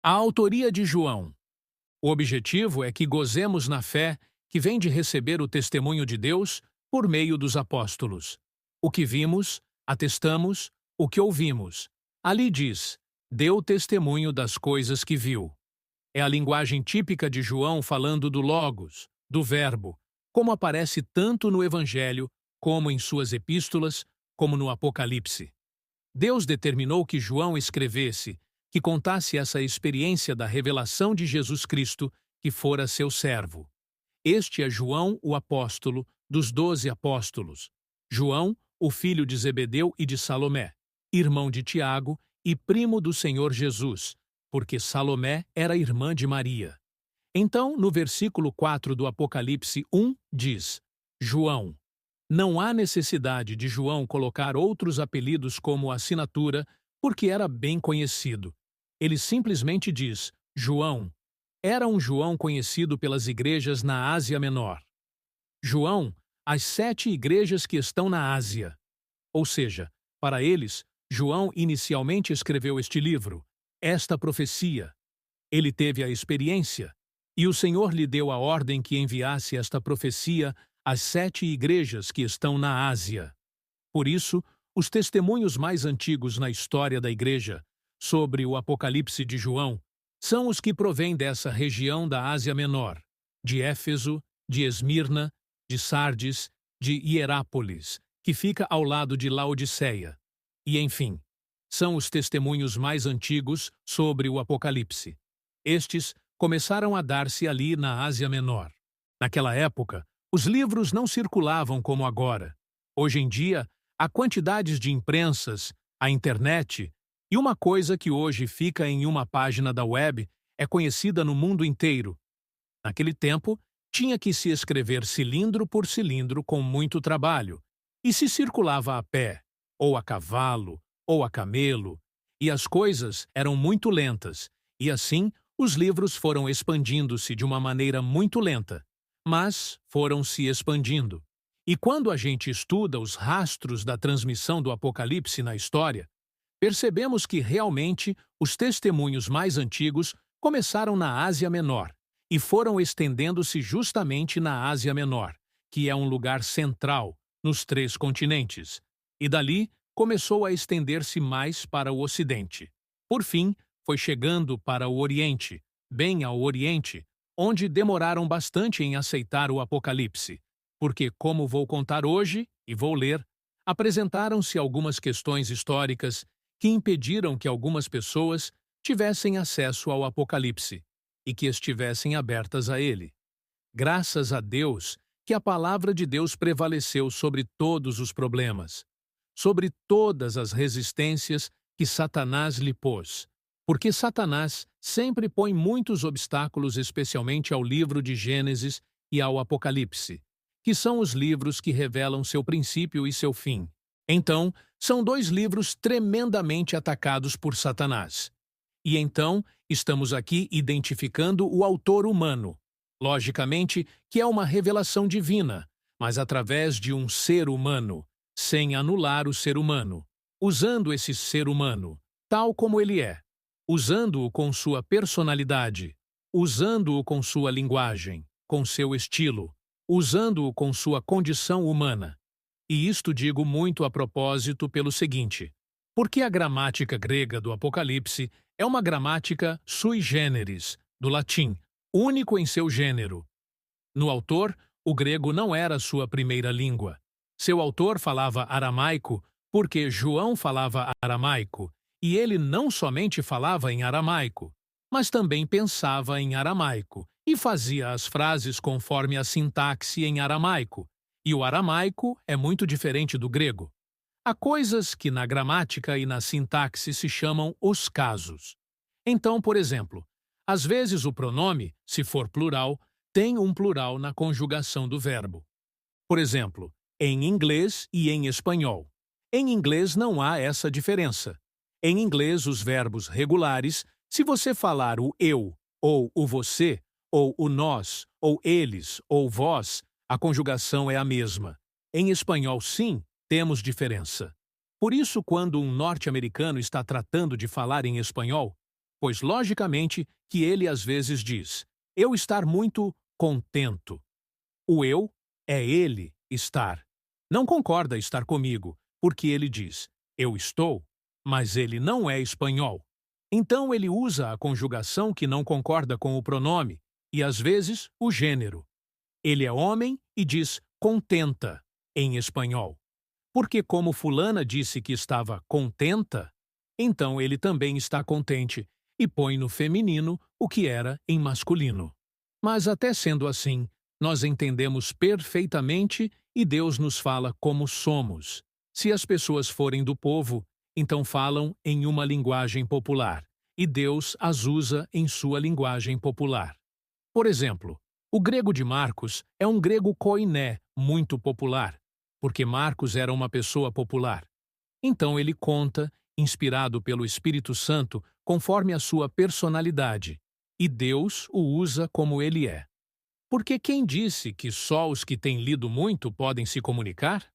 A autoria de João. O objetivo é que gozemos na fé que vem de receber o testemunho de Deus por meio dos apóstolos. O que vimos, atestamos, o que ouvimos. Ali diz, deu testemunho das coisas que viu. É a linguagem típica de João falando do Logos, do Verbo, como aparece tanto no Evangelho, como em suas epístolas, como no Apocalipse. Deus determinou que João escrevesse, que contasse essa experiência da revelação de Jesus Cristo, que fora seu servo. Este é João, o apóstolo, dos 12 apóstolos. João, o filho de Zebedeu e de Salomé, irmão de Tiago e primo do Senhor Jesus, porque Salomé era irmã de Maria. Então, no versículo 4 do Apocalipse 1, diz, João. Não há necessidade de João colocar outros apelidos como assinatura, porque era bem conhecido. Ele simplesmente diz, João. Era um João conhecido pelas igrejas na Ásia Menor. João, as 7 igrejas que estão na Ásia. Ou seja, para eles, João inicialmente escreveu este livro, esta profecia. Ele teve a experiência, e o Senhor lhe deu a ordem que enviasse esta profecia às 7 igrejas que estão na Ásia. Por isso, os testemunhos mais antigos na história da igreja sobre o Apocalipse de João são os que provêm dessa região da Ásia Menor, de Éfeso, de Esmirna, de Sardes, de Hierápolis, que fica ao lado de Laodiceia. E, enfim, são os testemunhos mais antigos sobre o Apocalipse. Estes começaram a dar-se ali na Ásia Menor. Naquela época, os livros não circulavam como agora. Hoje em dia, há quantidades de imprensas, a internet, e uma coisa que hoje fica em uma página da web é conhecida no mundo inteiro. Naquele tempo, tinha que se escrever cilindro por cilindro com muito trabalho, e se circulava a pé, ou a cavalo, ou a camelo, e as coisas eram muito lentas, e assim os livros foram expandindo-se de uma maneira muito lenta, mas foram se expandindo. E quando a gente estuda os rastros da transmissão do Apocalipse na história, percebemos que realmente os testemunhos mais antigos começaram na Ásia Menor e foram estendendo-se justamente na Ásia Menor, que é um lugar central nos 3 continentes, e dali começou a estender-se mais para o Ocidente. Por fim, foi chegando para o Oriente, bem ao Oriente, onde demoraram bastante em aceitar o Apocalipse, porque, como vou contar hoje, e vou ler, apresentaram-se algumas questões históricas que impediram que algumas pessoas tivessem acesso ao Apocalipse e que estivessem abertas a ele. Graças a Deus que a palavra de Deus prevaleceu sobre todos os problemas, sobre todas as resistências que Satanás lhe pôs, porque Satanás sempre põe muitos obstáculos especialmente ao livro de Gênesis e ao Apocalipse, que são os livros que revelam seu princípio e seu fim. Então, são 2 livros tremendamente atacados por Satanás. E então, estamos aqui identificando o autor humano. Logicamente que é uma revelação divina, mas através de um ser humano, sem anular o ser humano, usando esse ser humano, tal como ele é, usando-o com sua personalidade, usando-o com sua linguagem, com seu estilo, usando-o com sua condição humana. E isto digo muito a propósito pelo seguinte, porque a gramática grega do Apocalipse é uma gramática sui generis, do latim, único em seu gênero. No autor, o grego não era sua primeira língua. Seu autor falava aramaico porque João falava aramaico, e ele não somente falava em aramaico, mas também pensava em aramaico e fazia as frases conforme a sintaxe em aramaico, e o aramaico é muito diferente do grego. Há coisas que na gramática e na sintaxe se chamam os casos. Então, por exemplo, às vezes o pronome, se for plural, tem um plural na conjugação do verbo. Por exemplo, em inglês e em espanhol. Em inglês não há essa diferença. Em inglês, os verbos regulares, se você falar o eu, ou o você, ou o nós, ou eles, ou vós, a conjugação é a mesma. Em espanhol, sim, temos diferença. Por isso, quando um norte-americano está tratando de falar em espanhol, pois logicamente que ele às vezes diz, eu estar muito contento. O eu é ele estar. Não concorda estar comigo, porque ele diz, eu estou, mas ele não é espanhol. Então ele usa a conjugação que não concorda com o pronome, e às vezes o gênero. Ele é homem e diz contenta, em espanhol. Porque como fulana disse que estava contenta, então ele também está contente, e põe no feminino o que era em masculino. Mas até sendo assim, nós entendemos perfeitamente e Deus nos fala como somos. Se as pessoas forem do povo, então falam em uma linguagem popular, e Deus as usa em sua linguagem popular. Por exemplo, o grego de Marcos é um grego koiné, muito popular, porque Marcos era uma pessoa popular. Então ele conta, inspirado pelo Espírito Santo, conforme a sua personalidade, e Deus o usa como ele é. Porque quem disse que só os que têm lido muito podem se comunicar?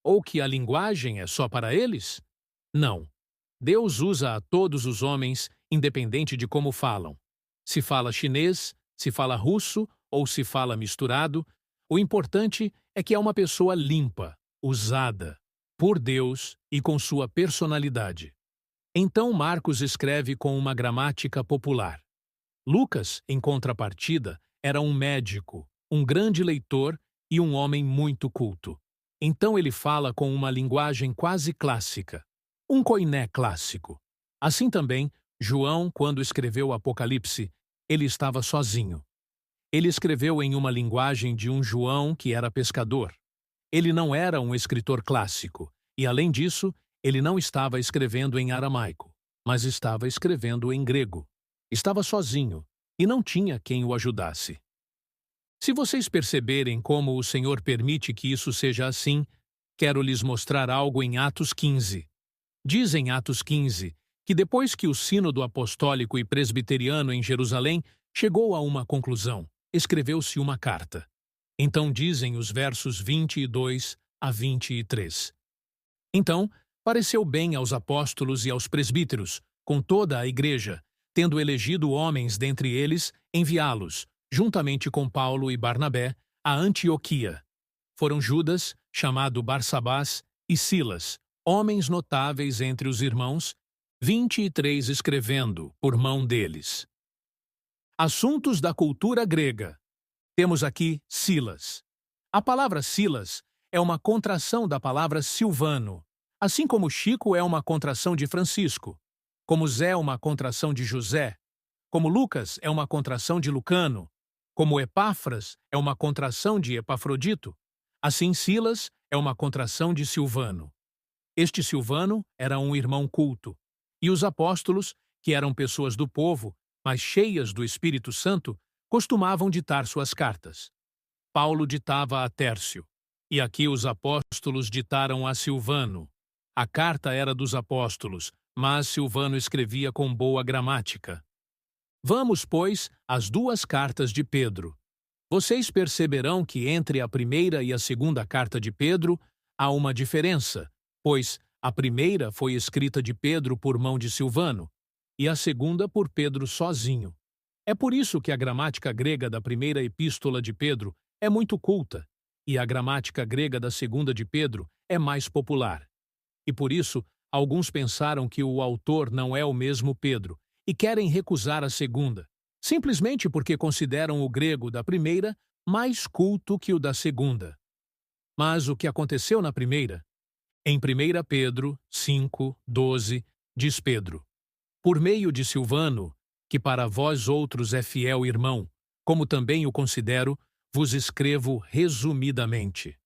Ou que a linguagem é só para eles? Não. Deus usa a todos os homens, independente de como falam. Se fala chinês, se fala russo ou se fala misturado, o importante é que é uma pessoa limpa, usada por Deus e com sua personalidade. Então Marcos escreve com uma gramática popular. Lucas, em contrapartida, era um médico, um grande leitor e um homem muito culto. Então ele fala com uma linguagem quase clássica, um koiné clássico. Assim também, João, quando escreveu o Apocalipse, ele estava sozinho. Ele escreveu em uma linguagem de um João que era pescador. Ele não era um escritor clássico, e além disso, ele não estava escrevendo em aramaico, mas estava escrevendo em grego. Estava sozinho, e não tinha quem o ajudasse. Se vocês perceberem como o Senhor permite que isso seja assim, quero lhes mostrar algo em Atos 15. Diz em Atos 15 que depois que o sínodo apostólico e presbiteriano em Jerusalém chegou a uma conclusão, escreveu-se uma carta. Então dizem os versos 22 a 23. Então, pareceu bem aos apóstolos e aos presbíteros, com toda a igreja, tendo elegido homens dentre eles, enviá-los, juntamente com Paulo e Barnabé, a Antioquia. Foram Judas, chamado Barsabás, e Silas, homens notáveis entre os irmãos, 23 escrevendo, por mão deles. Assuntos da cultura grega. Temos aqui Silas. A palavra Silas é uma contração da palavra Silvano, assim como Chico é uma contração de Francisco, como Zé é uma contração de José, como Lucas é uma contração de Lucano, como Epáfras é uma contração de Epafrodito, assim Silas é uma contração de Silvano. Este Silvano era um irmão culto, e os apóstolos, que eram pessoas do povo, mas cheias do Espírito Santo, costumavam ditar suas cartas. Paulo ditava a Tércio, e aqui os apóstolos ditaram a Silvano. A carta era dos apóstolos, mas Silvano escrevia com boa gramática. Vamos, pois, às duas cartas de Pedro. Vocês perceberão que entre a primeira e a segunda carta de Pedro há uma diferença, pois a primeira foi escrita de Pedro por mão de Silvano, e a segunda por Pedro sozinho. É por isso que a gramática grega da primeira epístola de Pedro é muito culta, e a gramática grega da segunda de Pedro é mais popular. E por isso, alguns pensaram que o autor não é o mesmo Pedro, e querem recusar a segunda, simplesmente porque consideram o grego da primeira mais culto que o da segunda. Mas o que aconteceu na primeira? Em 1 Pedro 5:12, diz Pedro: por meio de Silvano, que para vós outros é fiel irmão, como também o considero, vos escrevo resumidamente.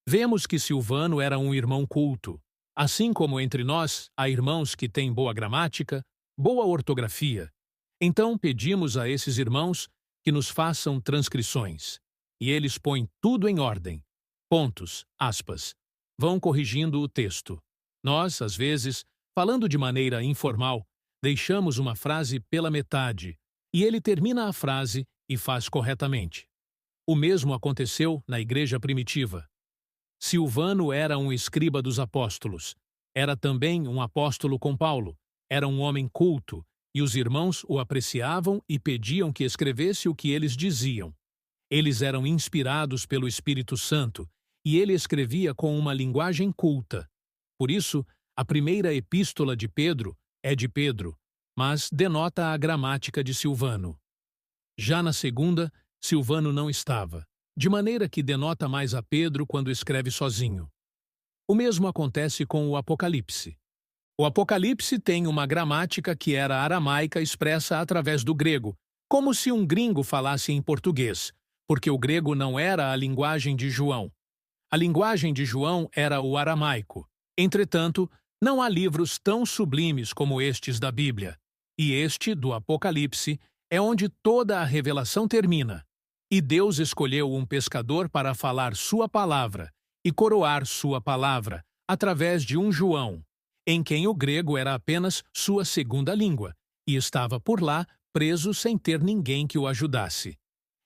Vemos que Silvano era um irmão culto, assim como entre nós há irmãos que têm boa gramática, boa ortografia. Então pedimos a esses irmãos que nos façam transcrições, e eles põem tudo em ordem. Pontos, aspas. Vão corrigindo o texto. Nós, às vezes, falando de maneira informal, deixamos uma frase pela metade, e ele termina a frase e faz corretamente. O mesmo aconteceu na igreja primitiva. Silvano era um escriba dos apóstolos. Era também um apóstolo com Paulo. Era um homem culto, e os irmãos o apreciavam e pediam que escrevesse o que eles diziam. Eles eram inspirados pelo Espírito Santo, e ele escrevia com uma linguagem culta. Por isso, a primeira epístola de Pedro é de Pedro, mas denota a gramática de Silvano. Já na segunda, Silvano não estava, de maneira que denota mais a Pedro quando escreve sozinho. O mesmo acontece com o Apocalipse. O Apocalipse tem uma gramática que era aramaica expressa através do grego, como se um gringo falasse em português, porque o grego não era a linguagem de João. A linguagem de João era o aramaico. Entretanto, não há livros tão sublimes como estes da Bíblia, e este, do Apocalipse, é onde toda a revelação termina. E Deus escolheu um pescador para falar sua palavra e coroar sua palavra, através de um João, em quem o grego era apenas sua segunda língua, e estava por lá preso sem ter ninguém que o ajudasse.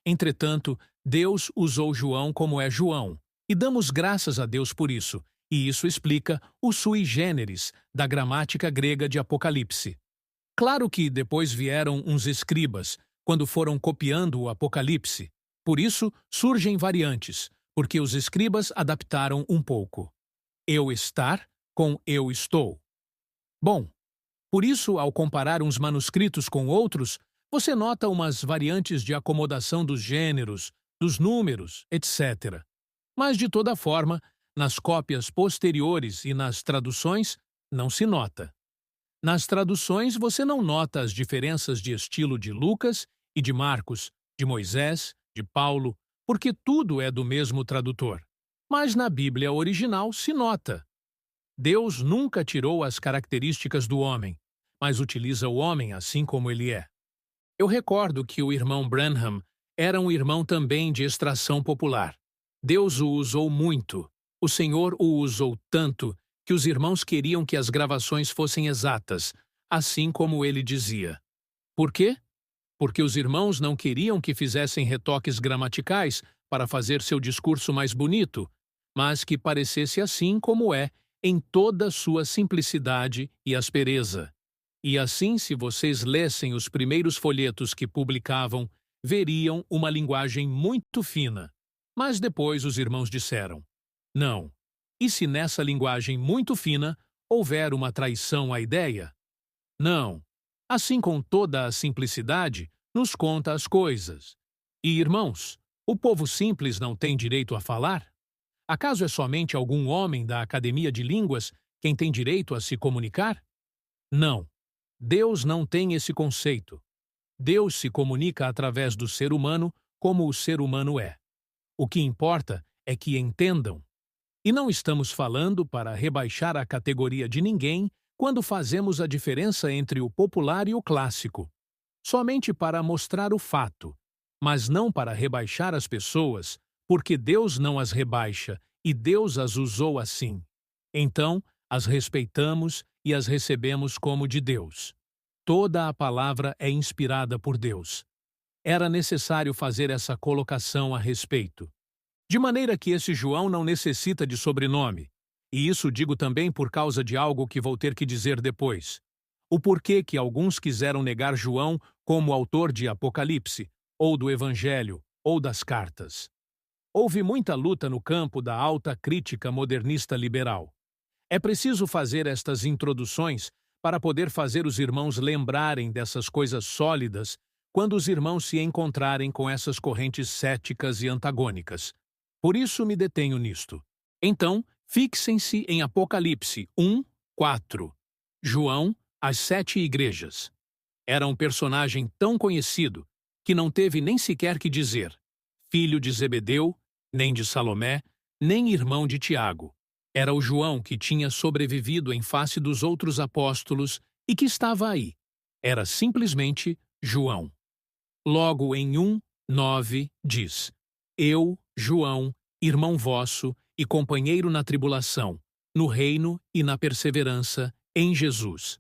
Entretanto, Deus usou João como é João, e damos graças a Deus por isso, e isso explica o sui generis da gramática grega de Apocalipse. Claro que depois vieram uns escribas, quando foram copiando o Apocalipse. Por isso, surgem variantes, porque os escribas adaptaram um pouco. Eu estar com eu estou. Bom, por isso, ao comparar uns manuscritos com outros, você nota umas variantes de acomodação dos gêneros, dos números, etc. Mas, de toda forma, nas cópias posteriores e nas traduções, não se nota. Nas traduções, você não nota as diferenças de estilo de Lucas e de Marcos, de Moisés, de Paulo, porque tudo é do mesmo tradutor. Mas na Bíblia original se nota. Deus nunca tirou as características do homem, mas utiliza o homem assim como ele é. Eu recordo que o irmão Branham era um irmão também de extração popular. Deus o usou muito. O Senhor o usou tanto que os irmãos queriam que as gravações fossem exatas, assim como ele dizia. Por quê? Porque os irmãos não queriam que fizessem retoques gramaticais para fazer seu discurso mais bonito, mas que parecesse assim como é, em toda sua simplicidade e aspereza. E assim, se vocês lessem os primeiros folhetos que publicavam, veriam uma linguagem muito fina. Mas depois os irmãos disseram: não. E se nessa linguagem muito fina houver uma traição à ideia? Não. Assim, com toda a simplicidade, nos conta as coisas. E, irmãos, o povo simples não tem direito a falar? Acaso é somente algum homem da Academia de Línguas quem tem direito a se comunicar? Não. Deus não tem esse conceito. Deus se comunica através do ser humano como o ser humano é. O que importa é que entendam. E não estamos falando para rebaixar a categoria de ninguém quando fazemos a diferença entre o popular e o clássico. Somente para mostrar o fato, mas não para rebaixar as pessoas, porque Deus não as rebaixa e Deus as usou assim. Então, as respeitamos e as recebemos como de Deus. Toda a palavra é inspirada por Deus. Era necessário fazer essa colocação a respeito. De maneira que esse João não necessita de sobrenome. E isso digo também por causa de algo que vou ter que dizer depois. O porquê que alguns quiseram negar João como autor de Apocalipse, ou do Evangelho, ou das cartas. Houve muita luta no campo da alta crítica modernista liberal. É preciso fazer estas introduções para poder fazer os irmãos lembrarem dessas coisas sólidas quando os irmãos se encontrarem com essas correntes céticas e antagônicas. Por isso me detenho nisto. Então, fixem-se em Apocalipse 1, 4. João, as 7 igrejas. Era um personagem tão conhecido que não teve nem sequer que dizer filho de Zebedeu, nem de Salomé, nem irmão de Tiago. Era o João que tinha sobrevivido em face dos outros apóstolos e que estava aí. Era simplesmente João. Logo em 1, 9, diz: Eu, João, irmão vosso e companheiro na tribulação, no reino e na perseverança, em Jesus.